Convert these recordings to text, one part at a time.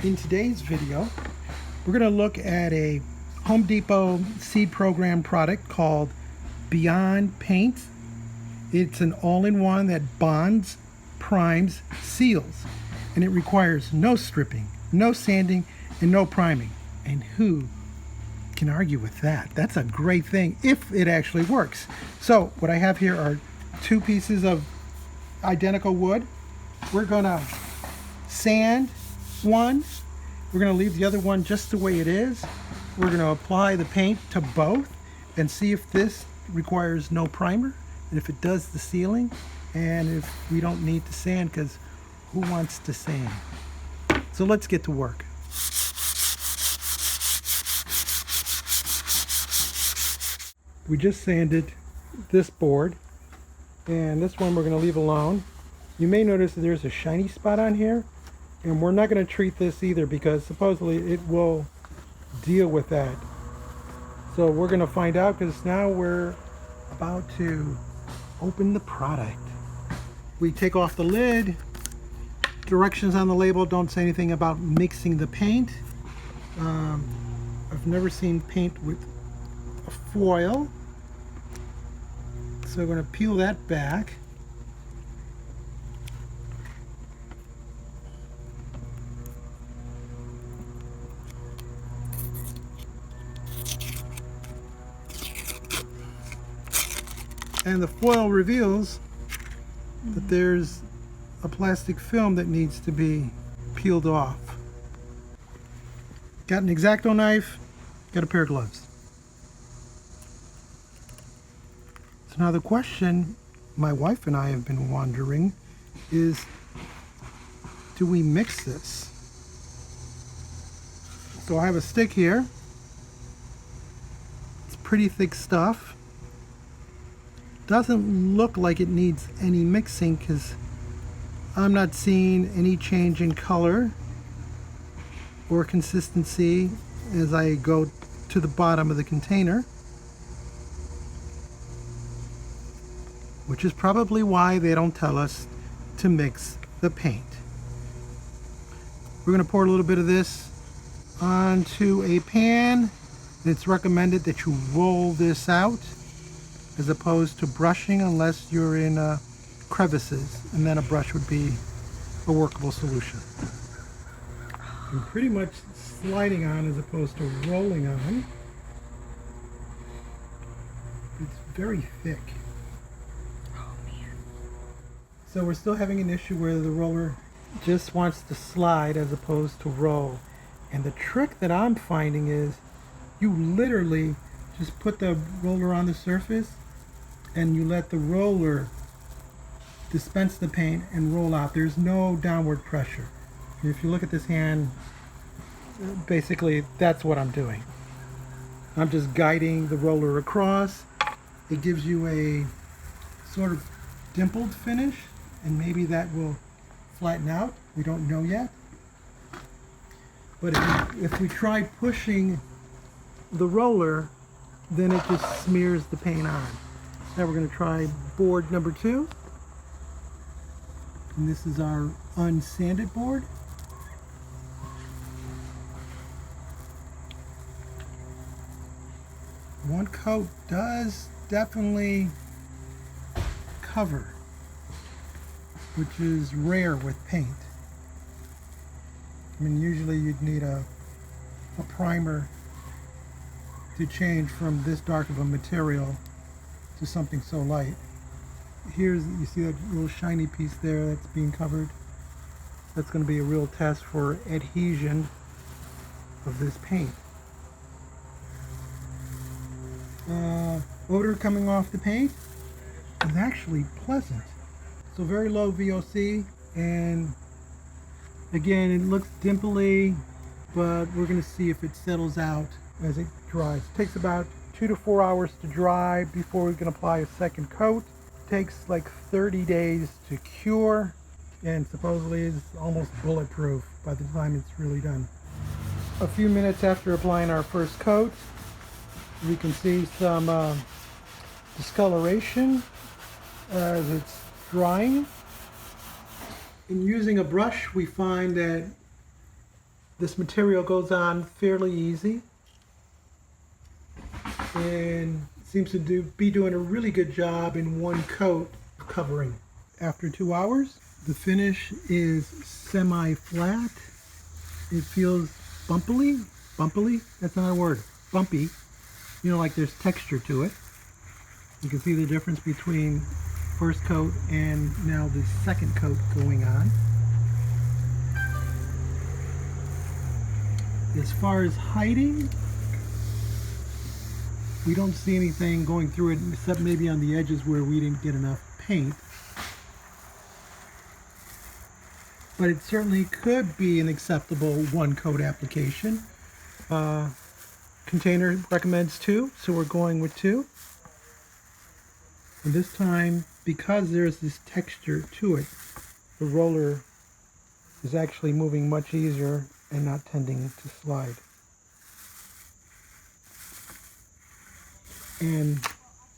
In today's video, we're going to look at a Home Depot seed program product called Beyond Paint. It's an all-in-one that bonds, primes, seals, and it requires no stripping, no sanding, and no priming. And who can argue with that? That's a great thing if it actually works. So what I have here are two pieces of identical wood. We're going to sand one. We're going to leave the other one just the way it is. We're going to apply the paint to both and see if this requires no primer, and if it does the sealing, and if we don't need to sand, because who wants to sand? So let's get to work. We just sanded this board, and this one we're going to leave alone. You may notice that there's a shiny spot on here, and we're not going to treat this either because supposedly it will deal with that. So we're going to find out, because now we're about to open the product. We take off the lid. Directions on the label don't say anything about mixing the paint. I've never seen paint with a foil. So we're going to peel that back. And the foil reveals that there's a plastic film that needs to be peeled off. Got an X-Acto knife, got a pair of gloves. So now the question my wife and I have been wondering is, do we mix this? So I have a stick here. It's pretty thick stuff. Doesn't look like it needs any mixing because I'm not seeing any change in color or consistency as I go to the bottom of the container, which is probably why they don't tell us to mix the paint. We're going to pour a little bit of this onto a pan, and it's recommended that you roll this out as opposed to brushing, unless you're in crevices, and then a brush would be a workable solution. I'm pretty much sliding on as opposed to rolling on. It's very thick. Oh man. So we're still having an issue where the roller just wants to slide as opposed to roll. And the trick that I'm finding is you literally just put the roller on the surface and you let the roller dispense the paint and roll out. There's no downward pressure. If you look at this hand, basically that's what I'm doing. I'm just guiding the roller across. It gives you a sort of dimpled finish, and maybe that will flatten out. We don't know yet. But if we try pushing the roller, then it just smears the paint on. Now we're going to try board number 2. And this is our unsanded board. One coat does definitely cover, which is rare with paint. I mean, usually you'd need a primer to change from this dark of a material to something so light. Here's, you see that little shiny piece there that's being covered? That's going to be a real test for adhesion of this paint. Odor coming off the paint is actually pleasant. So very low VOC, and again, it looks dimply, but we're going to see if it settles out as it dries. It takes about 2 to 4 hours to dry before we can apply a second coat. It takes like 30 days to cure, and supposedly is almost bulletproof by the time it's really done. A few minutes after applying our first coat, we can see some discoloration as it's drying. In using a brush, we find that This material goes on fairly easy and seems to be doing a really good job in one coat of covering. After 2 hours, the finish is semi-flat. It feels bumpily, that's not a word, bumpy. You know, like there's texture to it. You can see the difference between first coat and now the second coat going on. As far as hiding, we don't see anything going through it except maybe on the edges where we didn't get enough paint. But it certainly could be an acceptable one coat application. Container recommends 2, so we're going with 2. And this time, because there's this texture to it, the roller is actually moving much easier and not tending to slide. And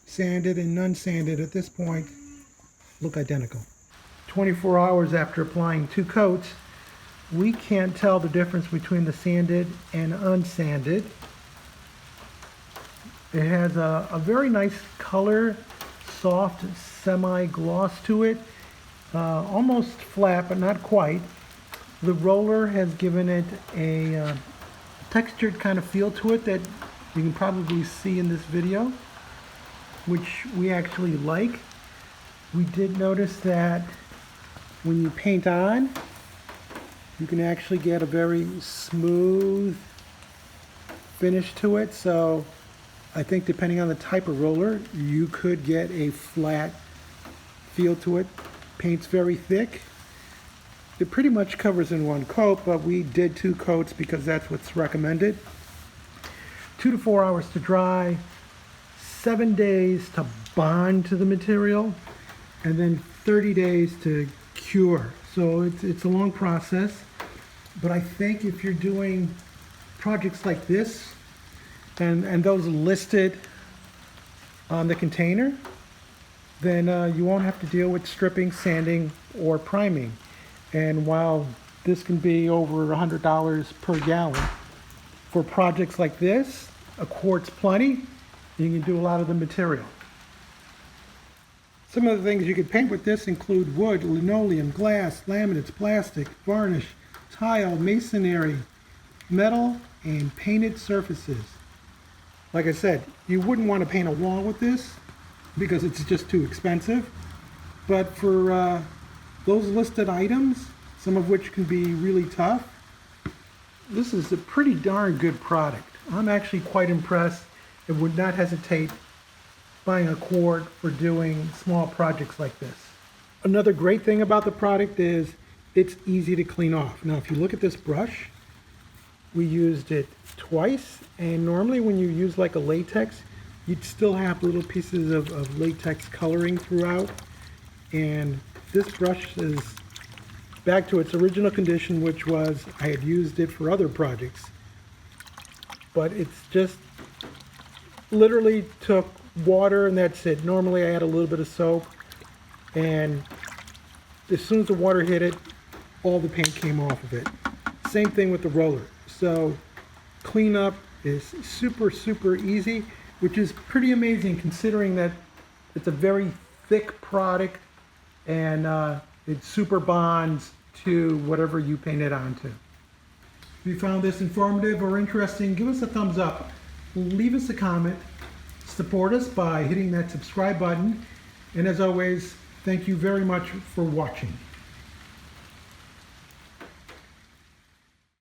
sanded and non-sanded at this point look identical. 24 hours after applying 2 coats, we can't tell the difference between the sanded and unsanded. It has a very nice color, soft semi-gloss to it, almost flat but not quite. The roller has given it a textured kind of feel to it that you can probably see in this video, which we actually like. We did notice that when you paint on, you can actually get a very smooth finish to it. So I think depending on the type of roller, you could get a flat feel to it. Paint's very thick. It pretty much covers in one coat, but we did 2 coats because that's what's recommended. 2 to 4 hours to dry, 7 days to bond to the material, and then 30 days to cure. So it's a long process, but I think if you're doing projects like this and those listed on the container, then you won't have to deal with stripping, sanding, or priming. And while this can be over $100 per gallon, for projects like this, a quart's plenty. You can do a lot of the material. Some of the things you could paint with this include wood, linoleum, glass, laminates, plastic, varnish, tile, masonry, metal, and painted surfaces. Like I said, you wouldn't want to paint a wall with this because it's just too expensive. But for those listed items, some of which can be really tough, this is a pretty darn good product. I'm actually quite impressed and would not hesitate buying a quart for doing small projects like this. Another great thing about the product is it's easy to clean off. Now, if you look at this brush, we used it twice, and normally when you use like a latex, you'd still have little pieces of latex coloring throughout. And this brush is back to its original condition, which was I had used it for other projects. But it's just literally took water and that's it. Normally I add a little bit of soap, and as soon as the water hit it, all the paint came off of it. Same thing with the roller. So cleanup is super easy, which is pretty amazing considering that it's a very thick product and it super bonds to whatever you paint it onto. If you found this informative or interesting, give us a thumbs up, leave us a comment, support us by hitting that subscribe button, and as always, thank you very much for watching.